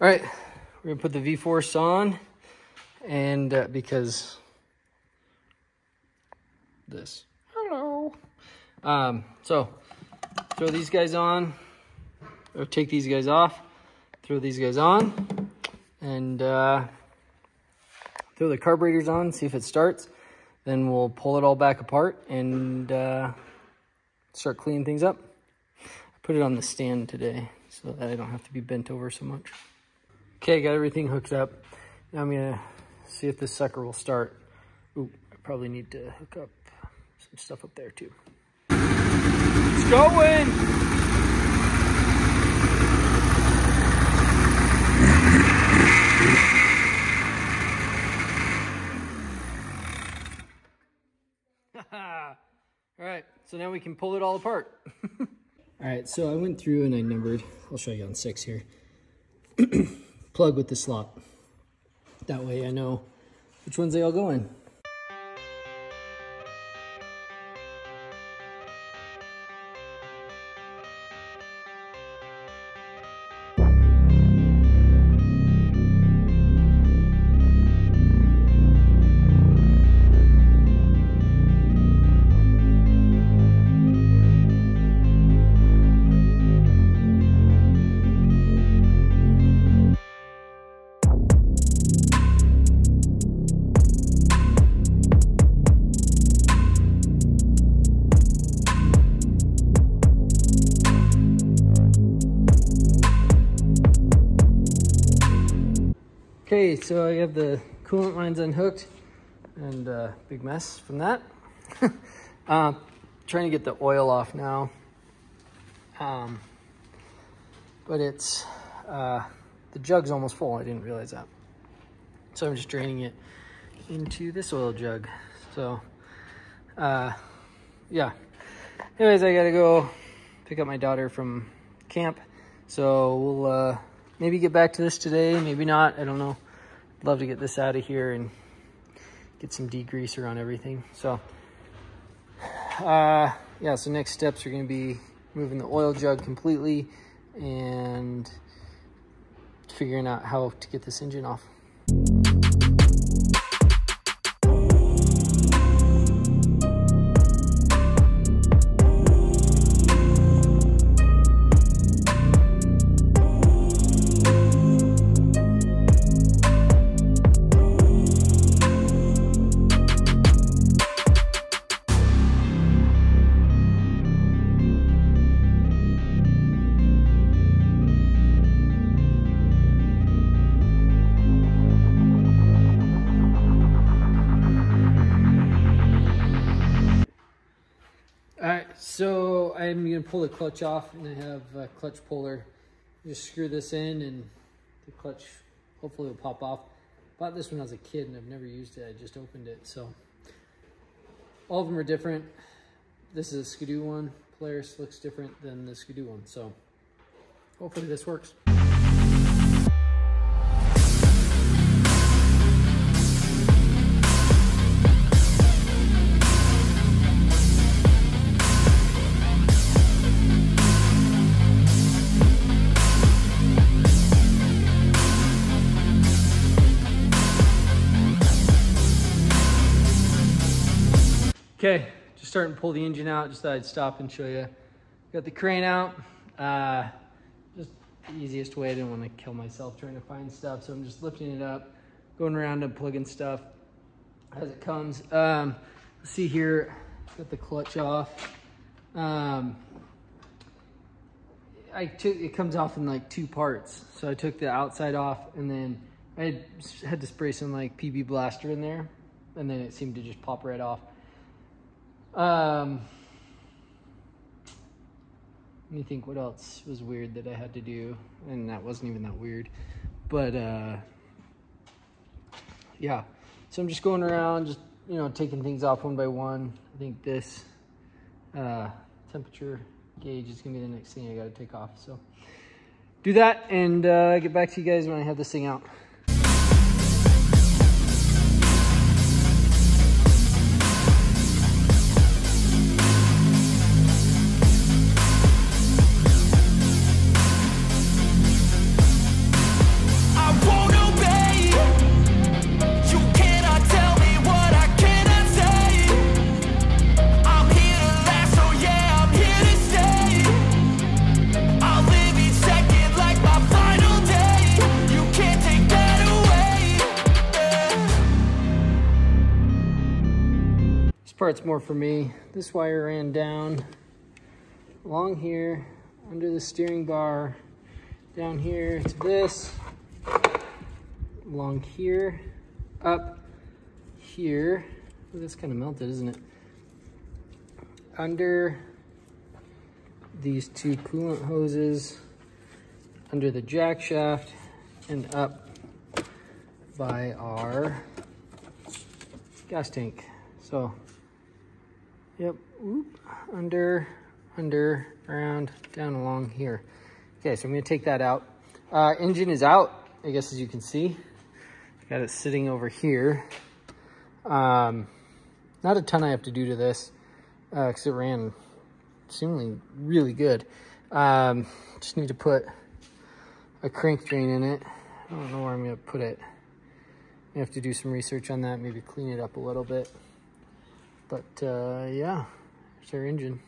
All right, we're gonna put the V-force on, and because this. Hello. So throw these guys on, or take these guys off, throw these guys on, and throw the carburetors on, see if it starts. Then we'll pull it all back apart and start cleaning things up. I put it on the stand today so that I don't have to be bent over so much. Okay, got everything hooked up. Now I'm gonna see if this sucker will start. Ooh, I probably need to hook up some stuff up there too. It's going! All right, so now we can pull it all apart. All right, so I went through and I numbered, I'll show you on 6 here. Plug with the slot. That way I know which ones they all go in. Okay, so I have the coolant lines unhooked, and big mess from that. Trying to get the oil off now, but it's the jug's almost full. I didn't realize that, so I'm just draining it into this oil jug. So yeah, anyways, I gotta go pick up my daughter from camp, so we'll maybe get back to this today, maybe not, I don't know. Love to get this out of here and get some degreaser on everything. So yeah, so next steps are going to be moving the oil jug completely and figuring out how to get this engine off. Alright, so I'm going to pull the clutch off, and I have a clutch puller. Just screw this in and the clutch hopefully will pop off. Bought this when I was a kid and I've never used it, I just opened it. So all of them are different. This is a Skidoo one. Polaris looks different than the Skidoo one, so hopefully this works. Okay, just starting to pull the engine out. Just thought I'd stop and show you. Got the crane out. Just the easiest way. I didn't want to kill myself trying to find stuff, so I'm just lifting it up, going around and plugging stuff as it comes. Let's see here. Got the clutch off. It comes off in like 2 parts. So I took the outside off, and then I had to spray some like PB Blaster in there, and then it seemed to just pop right off. Let me think what else was weird that I had to do, and that wasn't even that weird, but yeah, so I'm just going around, just, you know, taking things off one by one. I think this temperature gauge is gonna be the next thing I gotta take off, so do that and get back to you guys when I have this thing out. part's more for me. This wire ran down along here, under the steering bar, down here to this, along here, up here. Ooh, that's kind of melted, isn't it? Under these two coolant hoses, under the jack shaft, and up by our gas tank. So, yep, whoop, under, around, down along here. Okay, so I'm gonna take that out. Engine is out, I guess, as you can see. Got it sitting over here. Not a ton I have to do to this, because it ran seemingly really good. Just need to put a crank drain in it. I don't know where I'm gonna put it. I have to do some research on that, maybe clean it up a little bit. But yeah, there's our engine.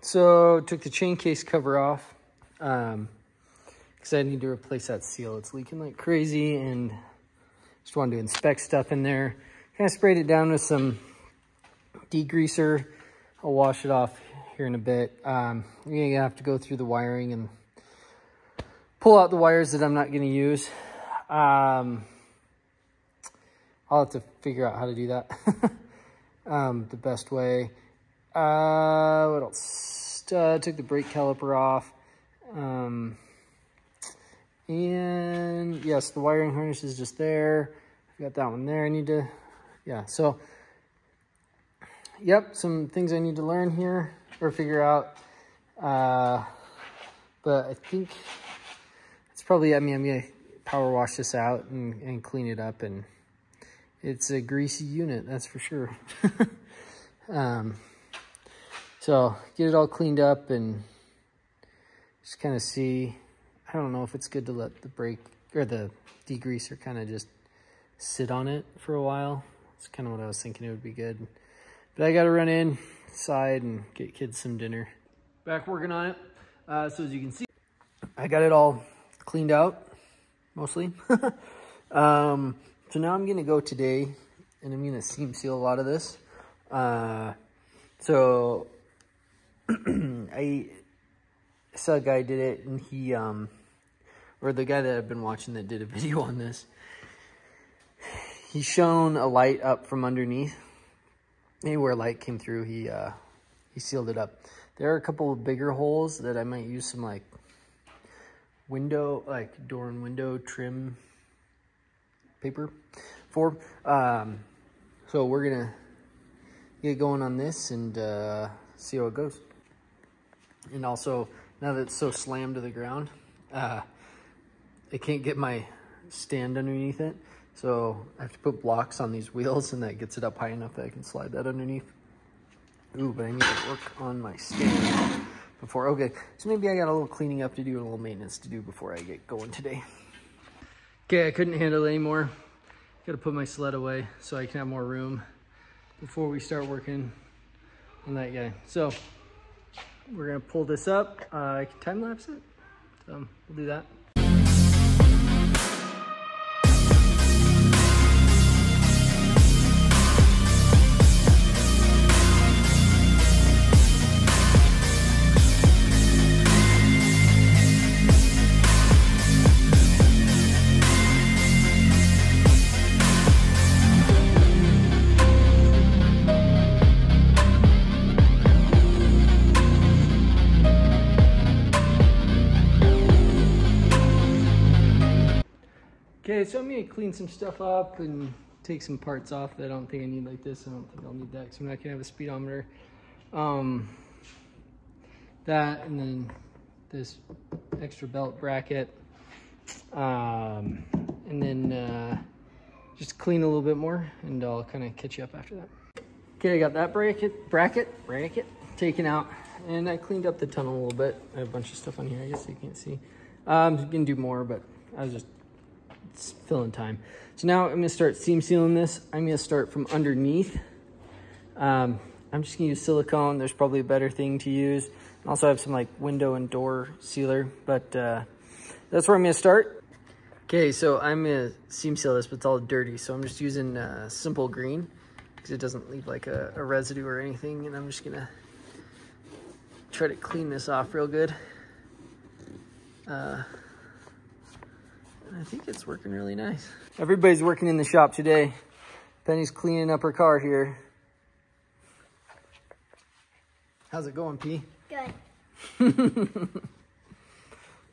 So took the chain case cover off because I need to replace that seal. It's leaking like crazy, and just wanted to inspect stuff in there. Kind of sprayed it down with some degreaser. I'll wash it off here in a bit. You're gonna have to go through the wiring and pull out the wires that I'm not gonna use. I'll have to figure out how to do that the best way. What else? Took the brake caliper off. And yes, the wiring harness is just there. I've got that one there. I need to, yeah. So, yep, some things I need to learn here or figure out. But I think it's probably, I mean, I'm gonna power wash this out and clean it up, and it's a greasy unit, that's for sure. So get it all cleaned up and just kind of see. I don't know if it's good to let the brake or the degreaser kind of just sit on it for a while. That's kind of what I was thinking it would be good. But I got to run inside and get kids some dinner. Back working on it. So as you can see, I got it all cleaned out, mostly. So now I'm going to go today and I'm going to seam seal a lot of this. So I saw a guy did it, and he, or the guy that I've been watching that did a video on this, he shone a light up from underneath. Anywhere light came through, he sealed it up. There are a couple of bigger holes that I might use some like window, like door and window trim paper for. So we're gonna get going on this and see how it goes. And also, now that it's so slammed to the ground, I can't get my stand underneath it. So I have to put blocks on these wheels, and that gets it up high enough that I can slide that underneath. Ooh, but I need to work on my stand before. Okay, so maybe I got a little cleaning up to do and a little maintenance to do before I get going today. Okay, I couldn't handle it anymore. Got to put my sled away so I can have more room before we start working on that guy. So we're gonna pull this up. I can time lapse it, so we'll do that. Okay, so I'm gonna clean some stuff up and take some parts off that I don't think I need like this. I don't think I'll need that because I'm not gonna have a speedometer. That, and then this extra belt bracket. And then just clean a little bit more, and I'll kind of catch you up after that. Okay, I got that bracket taken out, and I cleaned up the tunnel a little bit. I have a bunch of stuff on here, I guess you can't see. I'm gonna do more, but I was just filling time. So now I'm gonna start seam sealing this. I'm gonna start from underneath. I'm just gonna use silicone. There's probably a better thing to use. I also have some like window and door sealer, but that's where I'm gonna start. Okay, so I'm gonna seam seal this, but it's all dirty. So I'm just using simple green because it doesn't leave like a residue or anything. And I'm just gonna try to clean this off real good. And I think it's working really nice. Everybody's working in the shop today. Penny's cleaning up her car here. How's it going, P? Good.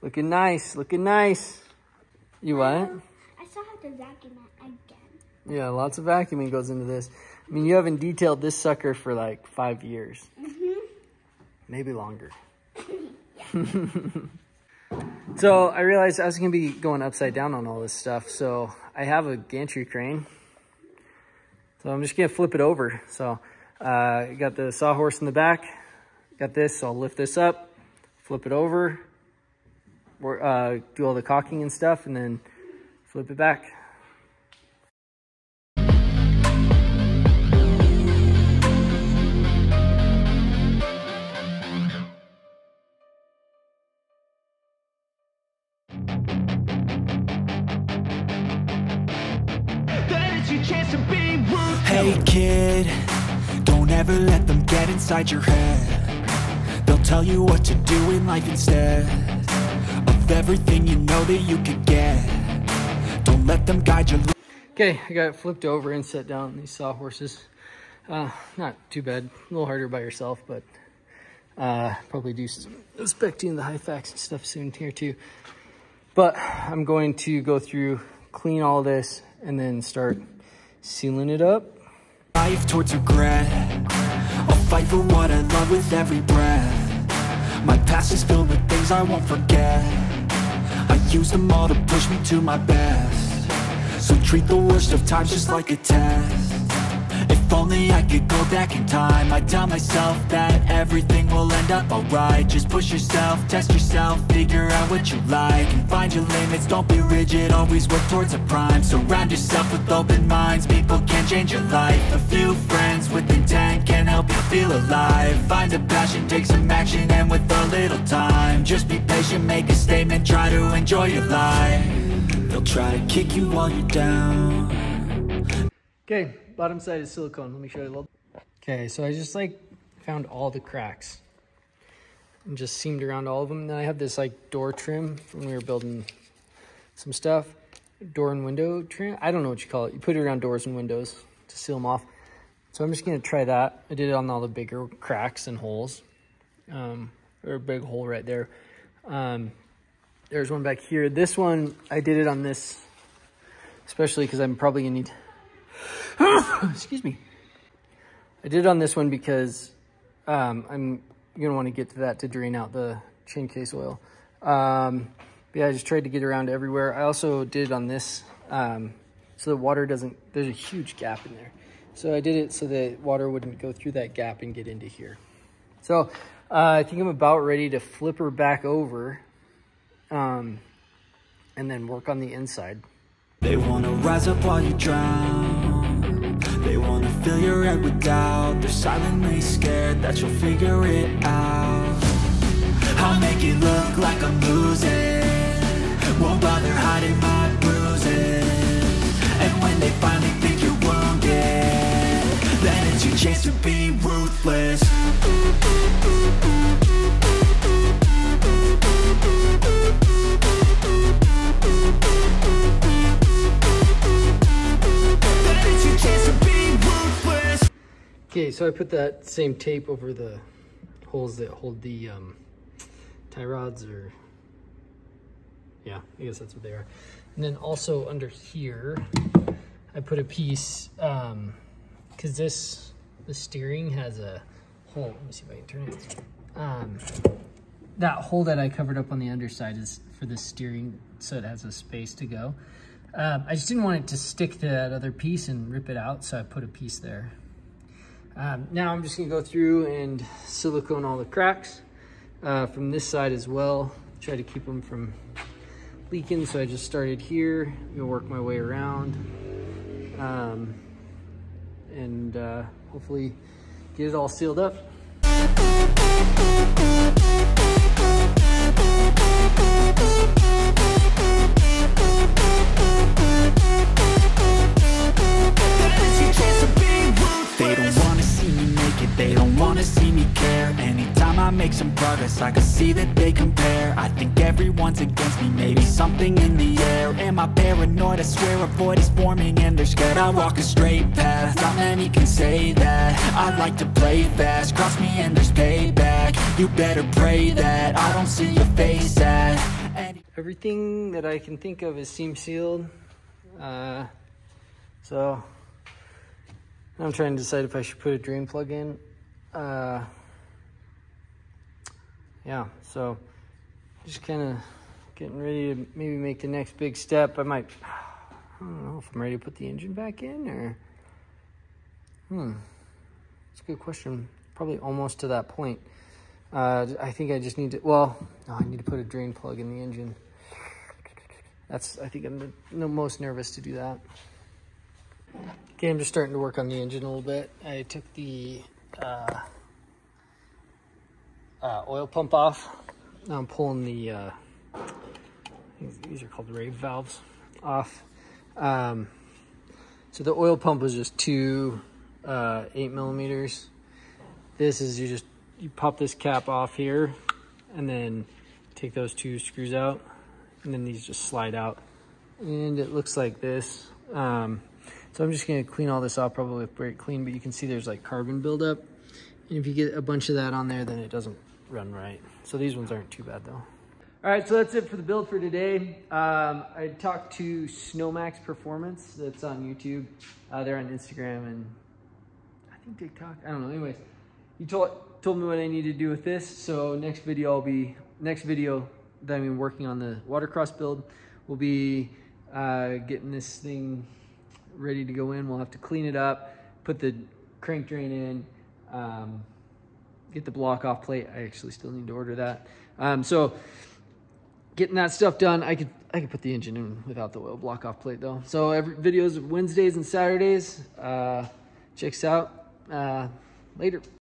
Looking nice, looking nice. You what? I still have to vacuum it again. Yeah, lots of vacuuming goes into this. I mean, you haven't detailed this sucker for like 5 years. Maybe longer. So I realized I was gonna be going upside down on all this stuff. So I have a gantry crane. So I'm just gonna flip it over. So I got the sawhorse in the back. Got this, so I'll lift this up, flip it over, or, do all the caulking and stuff, and then flip it back. Hey kid, don't ever let them get inside your head. They'll tell you what to do in life instead of everything you know that you could get. Don't let them guide your... Okay, I got it flipped over and set down these sawhorses. Not too bad, a little harder by yourself, but probably do some inspecting the high facts and stuff soon here too. But I'm going to go through, clean all this, and then start sealing it up. Life towards regret. I'll fight for what I love with every breath. My past is filled with things I won't forget. I use them all to push me to my best. So treat the worst of times just like a test. If only I could go back in time, I'd tell myself that everything will end up alright. Just push yourself, test yourself, figure out what you like, and find your limits, don't be rigid, always work towards a prime. Surround yourself with open minds, people can change your life. A few friends with intent can help you feel alive. Find a passion, take some action, and with a little time, just be patient, make a statement, try to enjoy your life. They'll try to kick you while you're down. Okay, bottom side is silicone. Let me show you a little. Okay, so I just like found all the cracks and just seamed around all of them. Then I have this like door trim from when we were building some stuff. Door and window trim. I don't know what you call it. You put it around doors and windows to seal them off. So I'm just gonna try that. I did it on all the bigger cracks and holes. There's a big hole right there. There's one back here. This one, I did it on this, especially because I'm probably gonna need excuse me. I did it on this one because I'm gonna want to get to that to drain out the chain case oil. Yeah, I just tried to get around everywhere. I also did it on this so the water doesn't, there's a huge gap in there. So I did it so that water wouldn't go through that gap and get into here. So I think I'm about ready to flip her back over and then work on the inside. They wanna rise up while you drown. They wanna fill your head with doubt. They're silently scared that you'll figure it out. I'll make it look like I'm losing. Won't bother hiding my bruises. And when they finally think you're wounded, then it's your chance to be ruthless. Okay, so I put that same tape over the holes that hold the tie rods, or yeah, I guess that's what they are. And then also under here, I put a piece, because the steering has a hole. Let me see if I can turn it. That hole that I covered up on the underside is for the steering, so it has a space to go. I just didn't want it to stick to that other piece and rip it out, so I put a piece there. Now I'm just gonna go through and silicone all the cracks from this side as well. Try to keep them from leaking. So I just started here. I'm gonna work my way around and hopefully get it all sealed up. They don't wanna see me make it, they don't wanna see me care. Anytime I make some progress, I can see that they compare. I think everyone's against me, maybe something in the air. Am I paranoid? I swear a void is forming and they're scared. I walk a straight path, not many can say that. I like to play fast, cross me and there's payback. You better pray that I don't see your face at Everything that I can think of is seam sealed. So I'm trying to decide if I should put a drain plug in. Yeah, so just kind of getting ready to maybe make the next big step. I don't know if I'm ready to put the engine back in or, it's a good question. Probably almost to that point. I think I just need to, no, I need to put a drain plug in the engine. I think I'm the most nervous to do that. Okay, I'm just starting to work on the engine a little bit. I took the oil pump off. Now I'm pulling the, these are called rave valves off. So the oil pump was just two 8mm. This is you pop this cap off here and then take those two screws out and then these just slide out. And it looks like this. So I'm just gonna clean all this off, probably with brake clean, but you can see there's like carbon buildup. And if you get a bunch of that on there, then it doesn't run right. So these ones aren't too bad though. All right, so that's it for the build for today. I talked to Snowmax Performance, that's on YouTube. They're on Instagram and I think TikTok, I don't know. Anyways, he told me what I need to do with this. So next video that I'm working on the watercross build will be getting this thing ready to go in. We'll have to clean it up, put the crank drain in, get the block off plate. I actually still need to order that. So getting that stuff done, I could put the engine in without the oil block off plate though. So every videos Wednesdays and Saturdays. Checks out. Later.